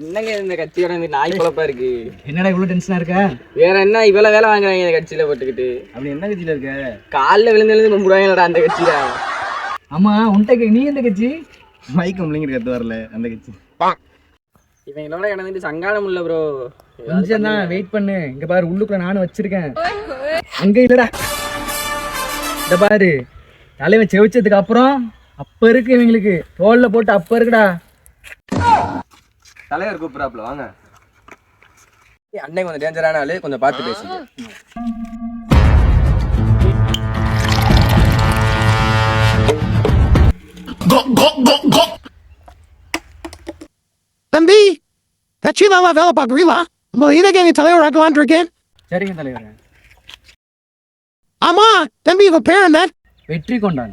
என்னங்க இந்த கட்சியோட இந்த நாய் குழப்பா இருக்கு. என்னடா இவ்வளவு டென்ஷனா இருக்க? வேற என்ன இவ்வளவு வேலை வாங்குறாங்க இந்த கட்சியில போட்டுக்கிட்டு? அப்படி என்ன கட்சியில இருக்க? காலில் விழுந்து கும்பிடுவாங்கடா அந்த கட்சியில. ஆமா உன்கிட்ட நீ எந்த கட்சி? மைக்கு முள்ளிங்கிற கத்து வரல அந்த கட்சி. இவங்களோட எனக்கு சங்காலம் இல்ல ப்ரோ. கொஞ்சம் தான் வெயிட் பண்ணு. இங்க பாரு உள்ளுக்குள்ள நானும் வச்சிருக்கேன். அங்க இல்லடா. இந்த பாரு தலைவன் செவிச்சதுக்கு அப்புறம் அப்ப இருக்கு இவங்களுக்கு தோல்ல போட்டு அப்ப இருக்குடா. தலைவர் கூப்பிடாப்ல வாங்க. அன்னைக்கு கொஞ்சம் டேஞ்சரான ஆளு, கொஞ்சம் பார்த்து பேசுங்க. தம்பி கட்சி நல்லா வேலை பார்க்குறீங்களா? இதே நீ தலைவர் ஆக்கலான் இருக்கேன். சரிங்க தலைவர். ஆமா தம்பி இவ பேர் என்ன? வெற்றி கொண்டான்.